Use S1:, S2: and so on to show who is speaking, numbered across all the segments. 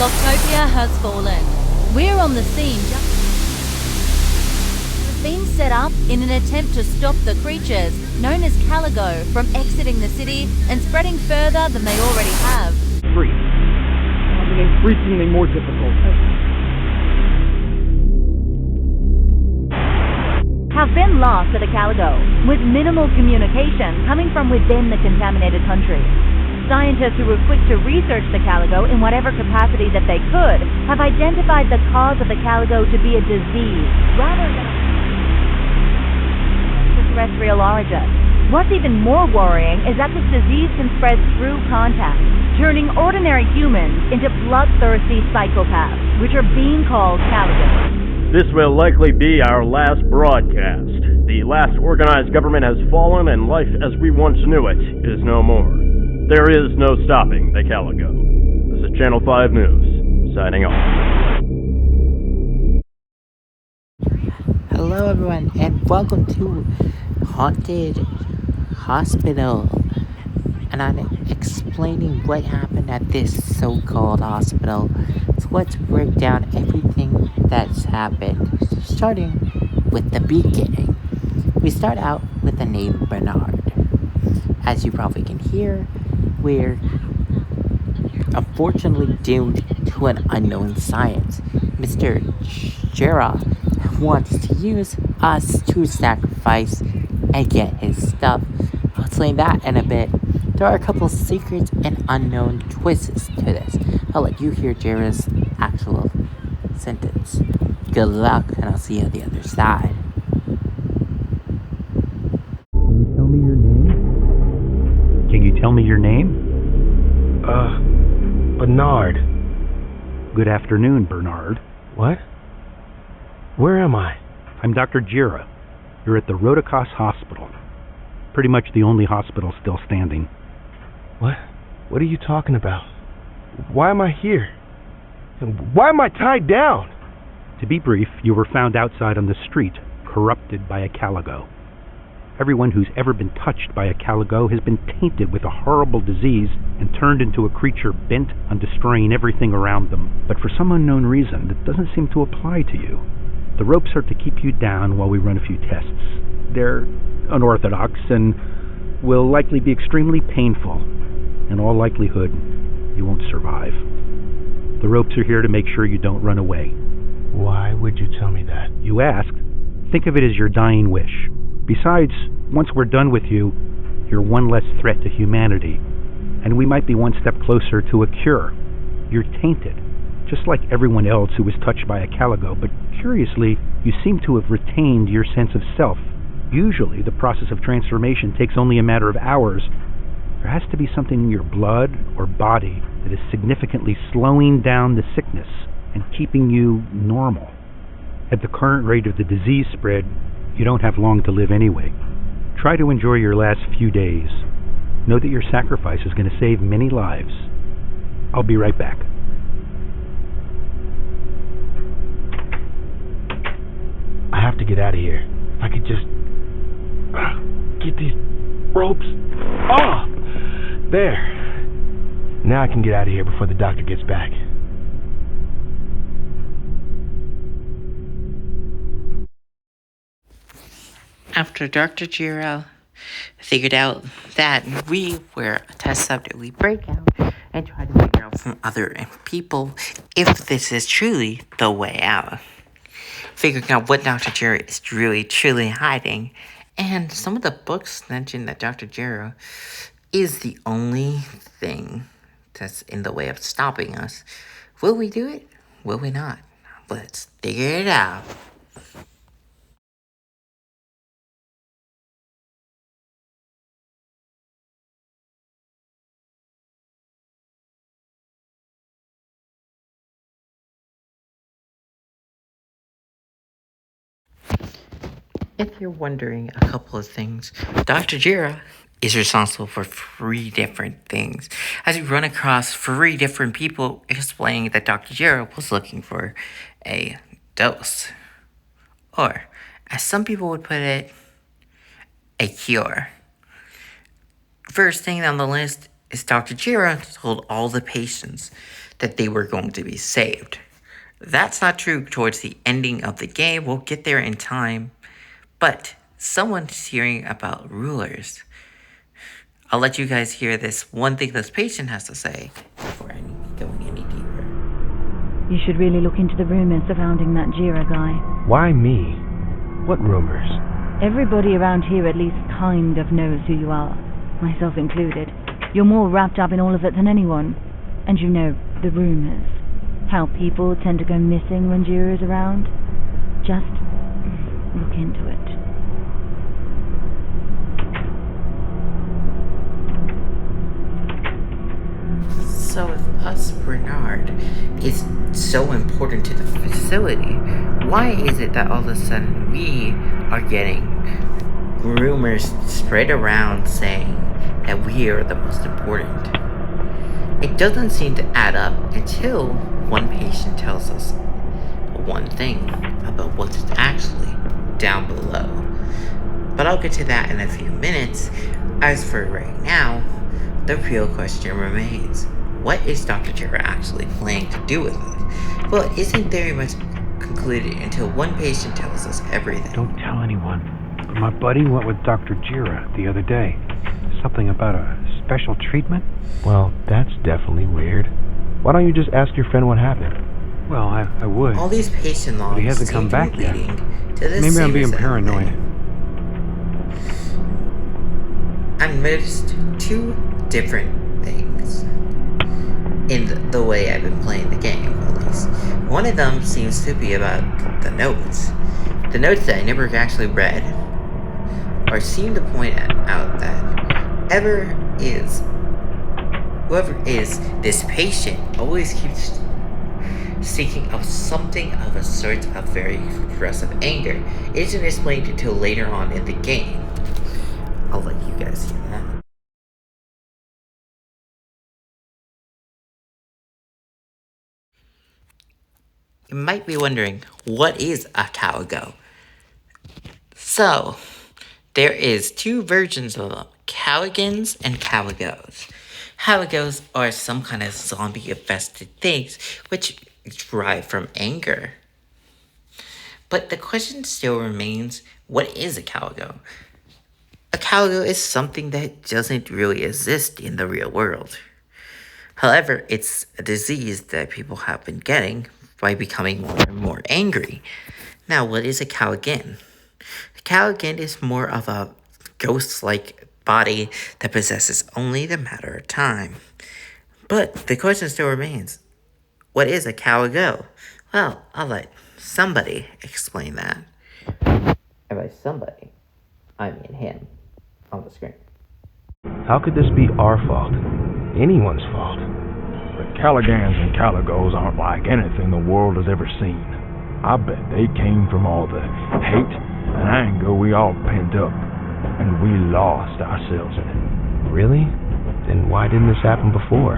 S1: Blocktopia has fallen. We're on the scene. Has been set up in an attempt to stop the creatures, known as Caligo, from exiting the city and spreading further than they already have.
S2: Freeze. Becoming increasingly more difficult.
S3: Have been lost at the Caligo, with minimal communication coming from within the contaminated country. Scientists who were quick to research the Caligo in whatever capacity that they could have identified the cause of the Caligo to be a disease rather than extraterrestrial origin. What's even more worrying is that this disease can spread through contact, turning ordinary humans into bloodthirsty psychopaths, which are being called Caligos.
S4: This will likely be our last broadcast. The last organized government has fallen, and life as we once knew it is no more. There is no stopping the Caligo. This is Channel 5 News, signing off.
S5: Hello everyone, and welcome to Haunted Hospital. And I'm explaining what happened at this so-called hospital. So let's break down everything that's happened, starting with the beginning. We start out with the name Bernard. As you probably can hear, we're unfortunately doomed to an unknown science. Mr. Jera wants to use us to sacrifice and get his stuff. I'll explain that in a bit. There are a couple secrets and unknown twists to this. I'll let you hear Jera's actual sentence. Good luck, and I'll see you on the other side.
S6: Can you tell me your name?
S7: Bernard.
S6: Good afternoon, Bernard.
S7: What? Where am I?
S6: I'm Dr. Jira. You're at the Rhodocos Hospital. Pretty much the only hospital still standing.
S7: What? What are you talking about? Why am I here? And why am I tied down?
S6: To be brief, you were found outside on the street, corrupted by a Caligo. Everyone who's ever been touched by a Caligo has been tainted with a horrible disease and turned into a creature bent on destroying everything around them. But for some unknown reason, that doesn't seem to apply to you. The ropes are to keep you down while we run a few tests. They're unorthodox and will likely be extremely painful. In all likelihood, you won't survive. The ropes are here to make sure you don't run away.
S7: Why would you tell me that?
S6: You asked. Think of it as your dying wish. Besides, once we're done with you, you're one less threat to humanity, and we might be one step closer to a cure. You're tainted, just like everyone else who was touched by a Caligo, but curiously, you seem to have retained your sense of self. Usually, the process of transformation takes only a matter of hours. There has to be something in your blood or body that is significantly slowing down the sickness and keeping you normal. At the current rate of the disease spread, you don't have long to live anyway. Try to enjoy your last few days. Know that your sacrifice is going to save many lives. I'll be right back.
S7: I have to get out of here. If I could just get these ropes off. There. Now I can get out of here before the doctor gets back.
S5: After Dr. Jiro figured out that we were a test subject, we break out and try to figure out from other people if this is truly the way out. Figuring out what Dr. Jiro is really, truly hiding. And some of the books mention that Dr. Jiro is the only thing that's in the way of stopping us. Will we do it? Will we not? Let's figure it out. If you're wondering a couple of things, Dr. Jira is responsible for 3 different things. As we run across 3 different people explaining that Dr. Jira was looking for a dose. Or, as some people would put it, a cure. First thing on the list is Dr. Jira told all the patients that they were going to be saved. That's not true towards the ending of the game. We'll get there in time. But someone's hearing about rulers. I'll let you guys hear this one thing this patient has to say before going any deeper.
S3: You should really look into the rumors surrounding that Jira guy.
S7: Why me? What rumors?
S3: Everybody around here at least kind of knows who you are, myself included. You're more wrapped up in all of it than anyone. And you know, the rumors. How people tend to go missing when Jira is around. Just look into it.
S5: So if us, Bernard, is so important to the facility, why is it that all of a sudden we are getting rumors spread around saying that we are the most important? It doesn't seem to add up until one patient tells us one thing about what's actually down below. But I'll get to that in a few minutes. As for right now, the real question remains. What is Dr. Jira actually planning to do with it? Well, it isn't very much concluded until one patient tells us everything.
S6: Don't tell anyone. But my buddy went with Dr. Jira the other day. Something about a special treatment?
S7: Well, that's definitely weird. Why don't you just ask your friend what happened?
S6: Well, I would.
S5: All these patient logs
S6: But he hasn't come back yet.
S5: To this
S6: Maybe I'm being
S5: exact
S6: paranoid.
S5: thing. I noticed two different things in the way I've been playing the game, at least. One of them seems to be about the notes. The notes that I never actually read, or seem to point out that whoever is this patient always keeps speaking of something of a sort of very aggressive anger. It isn't explained until later on in the game. I'll let you guys hear that. You might be wondering, what is a Caligo? So, there is two versions of them, Caligans and Caligos. Caligos are some kind of zombie-infested things which derive from anger. But the question still remains, what is a Caligo? A Caligo is something that doesn't really exist in the real world. However, it's a disease that people have been getting by becoming more and more angry. Now, what is a Caligan? A Caligan is more of a ghost-like body that possesses only the matter of time. But the question still remains, what is a Caligo? Well, I'll let somebody explain that. And by somebody, I mean him on the screen.
S7: How could this be our fault? Anyone's fault.
S2: But Caligans and Caligos aren't like anything the world has ever seen. I bet they came from all the hate and anger we all pent up, and we lost ourselves in it.
S7: Really? Then why didn't this happen before?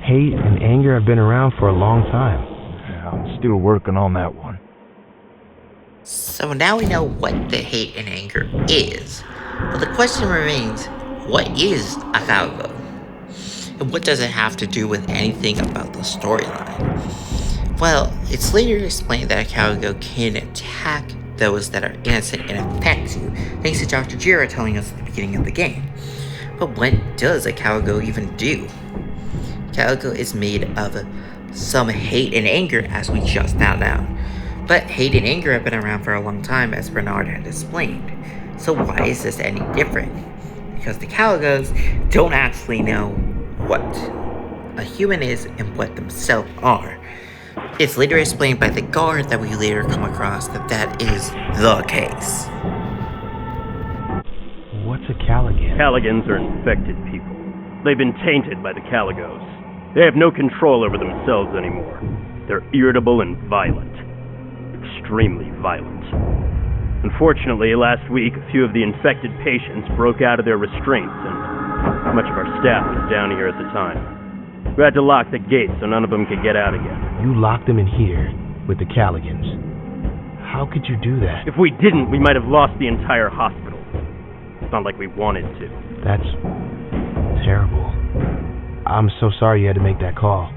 S7: Hate and anger have been around for a long time.
S2: Yeah, I'm still working on that one.
S5: So now we know what the hate and anger is. But the question remains, what is a Caligo? And what does it have to do with anything about the storyline? Well, it's later explained that a Caligo can attack those that are innocent and affect you, thanks to Dr. Jira telling us at the beginning of the game. But what does a Caligo even do? Caligo is made of some hate and anger, as we just found out. But hate and anger have been around for a long time, as Bernard had explained. So why is this any different? Because the Caligos don't actually know what a human is and what themselves are. It's later explained by the guard that we later come across that is the case.
S7: What's a Caligan?
S4: Caligans are infected people. They've been tainted by the Caligos. They have no control over themselves anymore. They're irritable and violent. Extremely violent. Unfortunately, last week, a few of the infected patients broke out of their restraints, and much of our staff was down here at the time. We had to lock the gates so none of them could get out again.
S7: You locked them in here with the Caligans. How could you do that?
S4: If we didn't, we might have lost the entire hospital. It's not like we wanted to.
S7: That's terrible. I'm so sorry you had to make that call.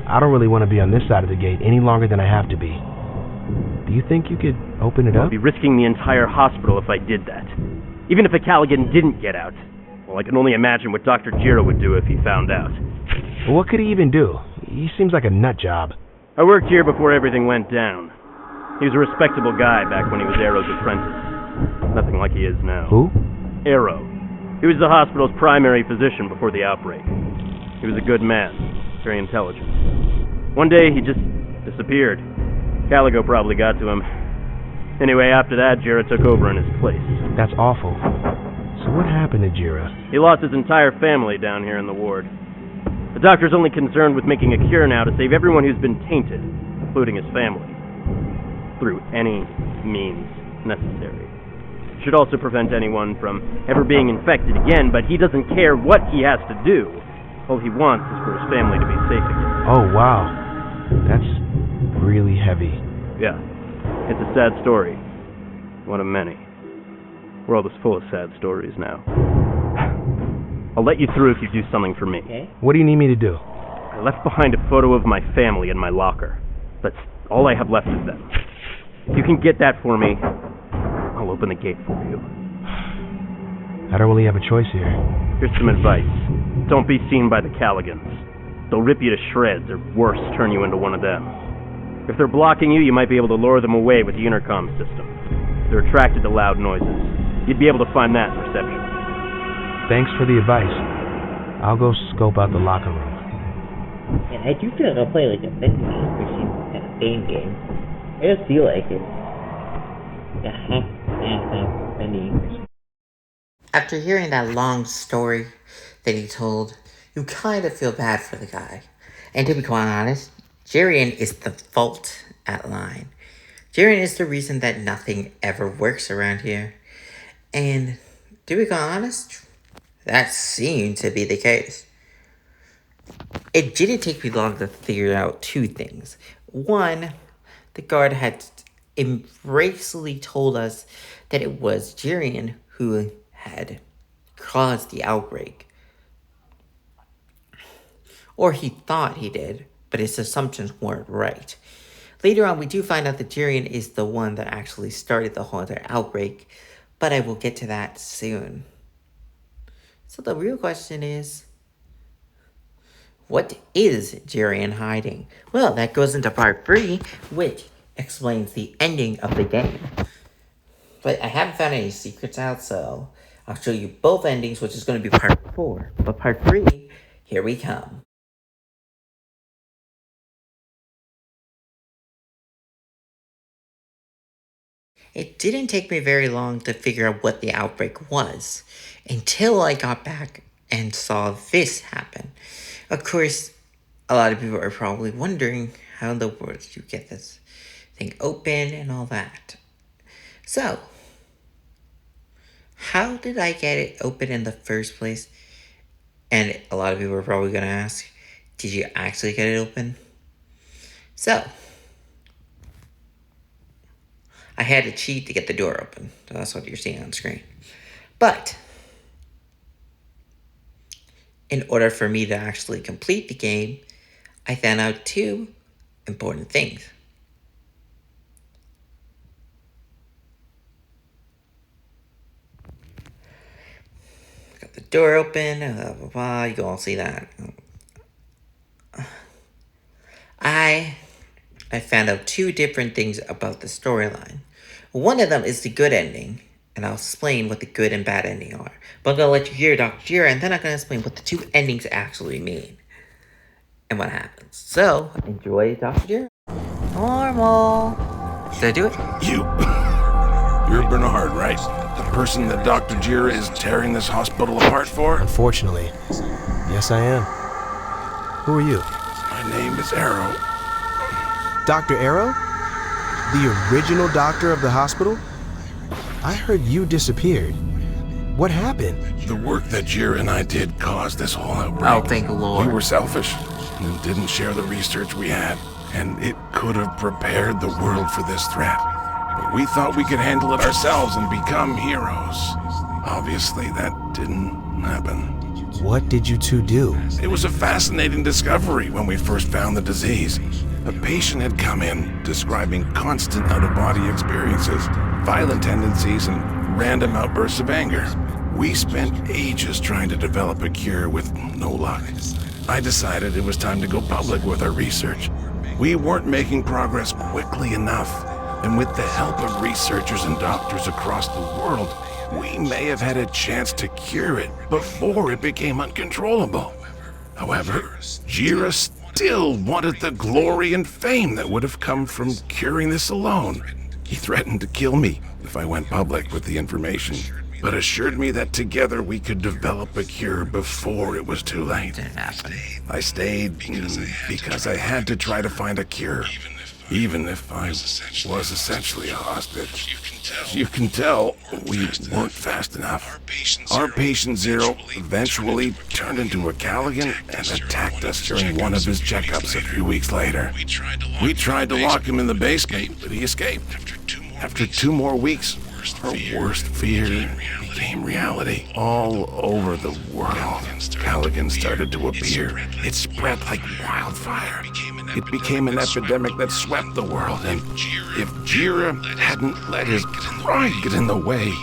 S7: I don't really want to be on this side of the gate any longer than I have to be. Do you think you could open it up?
S4: I'd be risking the entire hospital if I did that. Even if a Callaghan didn't get out. Well, I can only imagine what Dr. Jiro would do if he found out.
S7: What could he even do? He seems like a nut job.
S4: I worked here before everything went down. He was a respectable guy back when he was Arrow's apprentice. Nothing like he is now.
S7: Who?
S4: Arrow. He was the hospital's primary physician before the outbreak. He was a good man, very intelligent. One day, he just disappeared. Caligo probably got to him. Anyway, after that, Jira took over in his place.
S7: That's awful. So what happened to Jira?
S4: He lost his entire family down here in the ward. The doctor's only concerned with making a cure now to save everyone who's been tainted, including his family, through any means necessary. It should also prevent anyone from ever being infected again, but he doesn't care what he has to do. All he wants is for his family to be safe again.
S7: Oh, wow. That's really heavy.
S4: Yeah. It's a sad story. One of many. The world is full of sad stories now. I'll let you through if you do something for me.
S5: Okay.
S7: What do you need me to do?
S4: I left behind a photo of my family in my locker. That's all I have left of them. If you can get that for me, I'll open the gate for you.
S7: I don't really have a choice here.
S4: Here's some advice. Don't be seen by the Callagans. They'll rip you to shreds, or worse, turn you into one of them. If they're blocking you, you might be able to lure them away with the intercom system. They're attracted to loud noises. You'd be able to find that in reception.
S7: Thanks for the advice. I'll go scope out the locker room.
S8: And I do feel like I'll play like a vending machine kind of theme game. I just feel like it. Vending machine.
S5: After hearing that long story that he told, you kind of feel bad for the guy. And to be quite honest, Jirian is the fault at line. Jirian is the reason that nothing ever works around here. And to be quite honest, that seemed to be the case. It didn't take me long to figure out two things. One, the guard had embracingly told us that it was Jirian who had caused the outbreak. Or he thought he did, but his assumptions weren't right. Later on, we do find out that Jirian is the one that actually started the whole other outbreak, but I will get to that soon. So the real question is, what is Jirian hiding? Well, that goes into part 3, which explains the ending of the game. But I haven't found any secrets out, so I'll show you both endings, which is going to be part 4. But part 3, here we come. It didn't take me very long to figure out what the outbreak was, until I got back and saw this happen. Of course, a lot of people are probably wondering how in the world did you get this thing open and all that. So, how did I get it open in the first place? And a lot of people are probably going to ask, did you actually get it open? So, I had to cheat to get the door open. So that's what you're seeing on screen. But in order for me to actually complete the game, I found out 2 important things. Got the door open, blah, blah, blah. You can all see that. I found out 2 different things about the storyline. One of them is the good ending, and I'll explain what the good and bad ending are. But I'm going to let you hear Dr. Jira, and then I'm going to explain what the 2 endings actually mean. And what happens. So, enjoy Dr. Jira. Normal. Should I do it?
S9: You're Bernard, right? The person that Dr. Jira is tearing this hospital apart for?
S7: Unfortunately. Yes, I am. Who are you?
S9: My name is Arrow.
S10: Dr. Arrow? The original doctor of the hospital? I heard you disappeared. What happened?
S9: The work that Jira and I did caused this whole outbreak.
S5: Oh, thank the Lord.
S9: We were selfish and didn't share the research we had, and it could have prepared the world for this threat. But we thought we could handle it ourselves and become heroes. Obviously, that didn't happen.
S10: What did you two do?
S9: It was a fascinating discovery when we first found the disease. A patient had come in describing constant out-of-body experiences, violent tendencies, and random outbursts of anger. We spent ages trying to develop a cure with no luck. I decided it was time to go public with our research. We weren't making progress quickly enough, and with the help of researchers and doctors across the world, we may have had a chance to cure it before it became uncontrollable. However, Jira still wanted the glory and fame that would have come from curing this alone. He threatened to kill me if I went public with the information, but assured me that together we could develop a cure before it was too late. I stayed because I had to try to find a cure, even if I was essentially a hostage. As you can tell, we weren't fast enough. Our patient Zero eventually turned into a Caligan and attacked us during one of his checkups a few weeks later. We tried to lock him in the basement, but he escaped. After 2 more weeks, our worst fear became reality. All over the world, Caligan started to appear. It spread like wildfire. It became an epidemic that swept the world, and if Jira hadn't let his pride get in the way,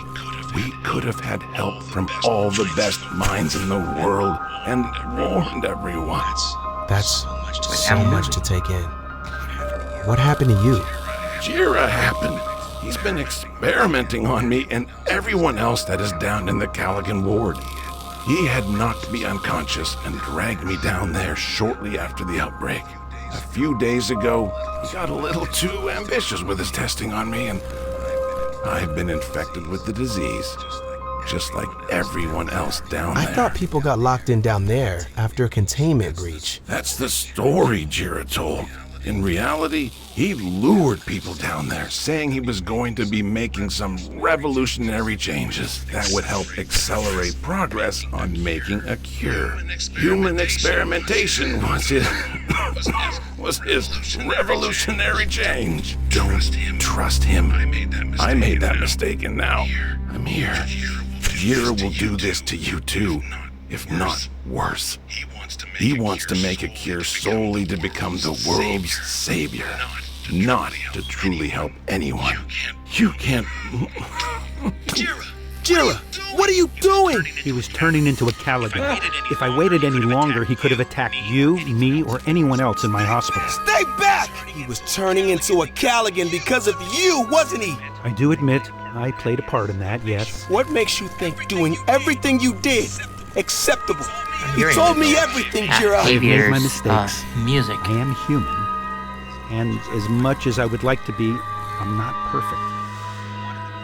S9: we could have had help from all the best minds in the world and warned everyone.
S10: That's so much to take in. What happened to you?
S9: Jira happened. He's been experimenting on me and everyone else that is down in the Caligan ward. He had knocked me unconscious and dragged me down there shortly after the outbreak. A few days ago, he got a little too ambitious with his testing on me, and I've been infected with the disease, just like everyone else down there.
S10: I thought people got locked in down there after a containment breach.
S9: That's the story Jira told. In reality, he lured people down there, saying he was going to be making some revolutionary changes that would help accelerate progress on making a cure. Human experimentation was his revolutionary change. Don't trust him. I made that mistake, and now I'm here. Jira will do this to you too, if not worse. He wants to make a cure solely to become the world's savior, not to truly help anyone. You can't...
S10: Jira, what are you doing?
S6: He was turning into a Caligan. If I waited any longer, he could have attacked you, me, or anyone else in my hospital.
S10: Stay back! He was turning into a Caligan because of you, wasn't he?
S6: I do admit, I played a part in that, yes.
S10: What makes you think doing everything you did acceptable? You told me everything, Jira.
S6: I made my mistakes.
S5: Music.
S6: I am human. And as much as I would like to be, I'm not perfect.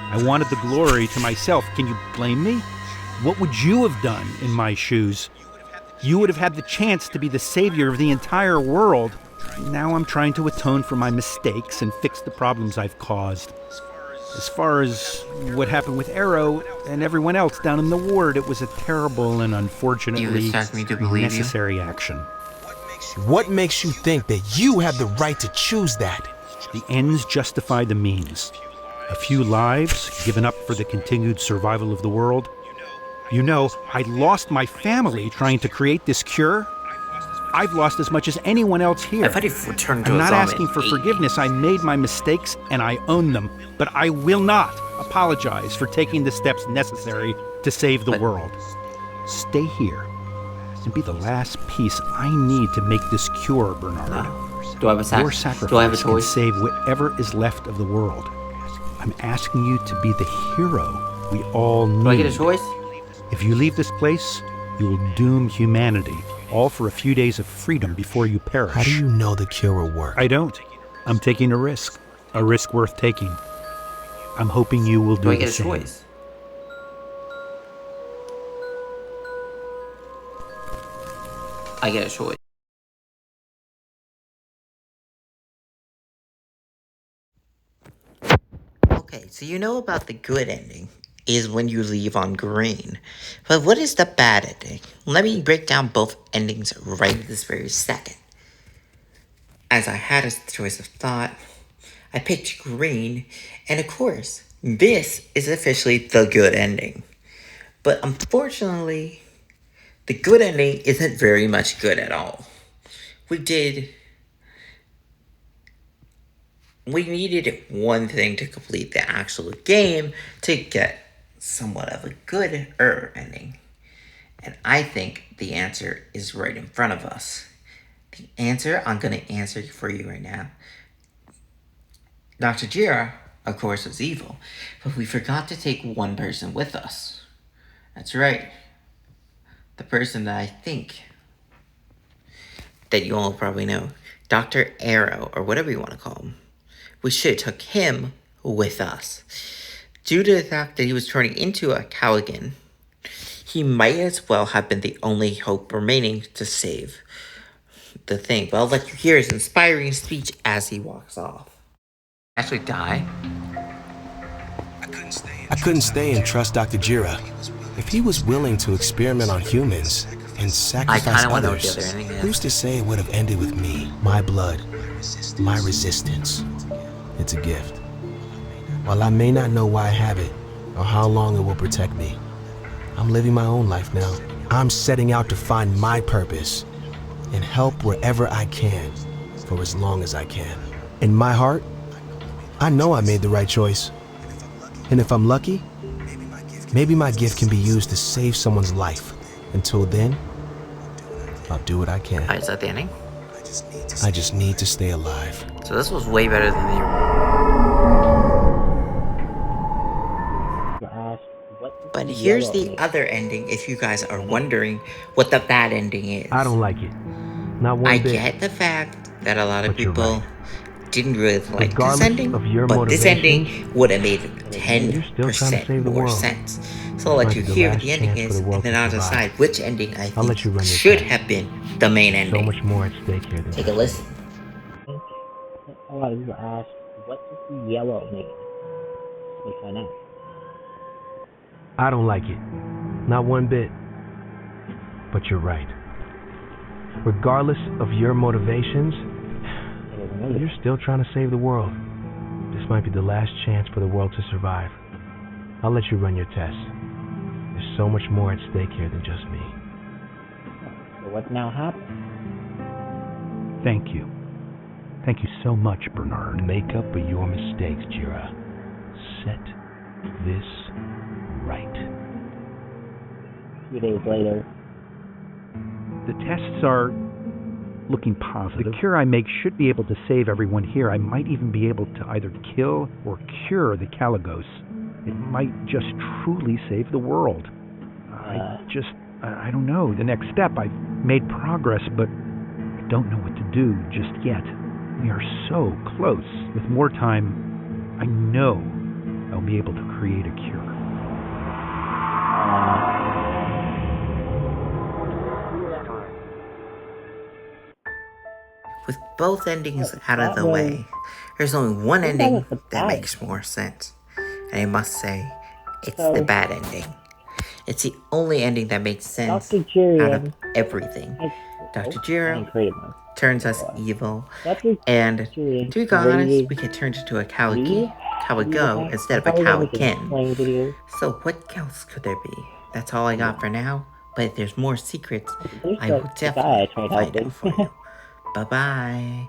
S6: I wanted the glory to myself. Can you blame me? What would you have done in my shoes? You would have had the chance to be the savior of the entire world. Now I'm trying to atone for my mistakes and fix the problems I've caused. As far as what happened with Arrow and everyone else down in the ward, it was a terrible and unfortunately necessary action.
S10: What makes you think that you have the right to choose that?
S6: The ends justify the means. A few lives given up for the continued survival of the world. You know, I lost my family trying to create this cure. I've lost as much as anyone else here.
S5: I thought he returned to
S6: I'm
S5: a
S6: not
S5: zombie.
S6: asking for forgiveness. I made my mistakes and I own them. But I will not apologize for taking the steps necessary to save the world. Stay here and be the last piece I need to make this cure, Bernard.
S5: Do I have a
S6: Your sacrifice can save whatever is left of the world. I'm asking you to be the hero we all need.
S5: Do I get a choice?
S6: If you leave this place, you will doom humanity, all for a few days of freedom before you perish.
S10: How do you know the cure will work?
S6: I don't. I'm taking a risk worth taking. I'm hoping you will do the same.
S5: Do I get a choice? I get a choice. Okay, so you know about the good ending is when you leave on green. But what is the bad ending? Let me break down both endings right this very second. As I had a choice of thought, I picked green, and of course, this is officially the good ending. But unfortunately, The good ending isn't very much good at all. We needed one thing to complete the actual game to get somewhat of a good ending. And I think the answer is right in front of us. The answer, I'm going to answer for you right now. Dr. Jira, of course, was evil, but we forgot to take one person with us. That's right. The person that I think that you all probably know, Dr. Arrow, or whatever you want to call him. We should have took him with us. Due to the fact that he was turning into a Caligan, he might as well have been the only hope remaining to save the thing. But I'll let you hear his inspiring speech as he walks off. Actually die.
S10: I couldn't stay and trust Dr. Jira. If he was willing to experiment on humans and sacrifice others, who's to say it would have ended with me, my blood, my resistance? It's a gift. While I may not know why I have it or how long it will protect me, I'm living my own life now. I'm setting out to find my purpose and help wherever I can for as long as I can. In my heart, I know I made the right choice. And if I'm lucky, maybe my gift can be used to save someone's life. Until then, I'll do what I can.
S5: Alright, is that the ending?
S10: I just need to stay alive.
S5: So this was way better than the... But here's the other ending if you guys are wondering what the bad ending is.
S7: I don't like it. Not one
S5: I
S7: bit.
S5: get the fact that a lot of
S7: But you're
S5: people didn't really like
S7: Regardless
S5: this ending,
S7: of your
S5: but this
S7: motivations,
S5: ending would have made
S7: you're still trying to
S5: 10%
S7: save the
S5: more
S7: world.
S5: sense. So I'll let you
S7: Might be the
S5: hear what
S7: last
S5: the ending
S7: chance for
S5: is,
S7: the world
S5: and then
S7: to
S5: I'll
S7: survive.
S5: decide which ending I
S7: I'll let you
S5: think
S7: run your
S5: should
S7: thing.
S5: have been the main
S7: So
S5: ending.
S7: much more at stake here than
S5: Take a listen.
S8: A lot of people ask, what does the yellow mean? Let's find out.
S7: I don't like it. Not one bit. But you're right. Regardless of your motivations, you're still trying to save the world. This might be the last chance for the world to survive. I'll let you run your test. There's so much more at stake here than just me.
S8: So what's now happened?
S6: Thank you. Thank you so much, Bernard.
S7: Make up for your mistakes, Jira. Set this right.
S8: 2 days later.
S6: The tests are looking positive. The cure I make should be able to save everyone here. I might even be able to either kill or cure the Caligos. It might just truly save the world. I don't know. The next step, I've made progress, but I don't know what to do just yet. We are so close. With more time, I know I'll be able to create a cure.
S5: With both endings out of the way, there's only one ending that makes more sense. And I must say, it's the bad ending. It's the only ending that makes sense out of everything. Dr. Jira turns us evil, and to be honest, we get turned into a Caligo instead of a Caligan. So what else could there be? That's all I got for now, but if there's more secrets, I will definitely find out for you. Bye-bye.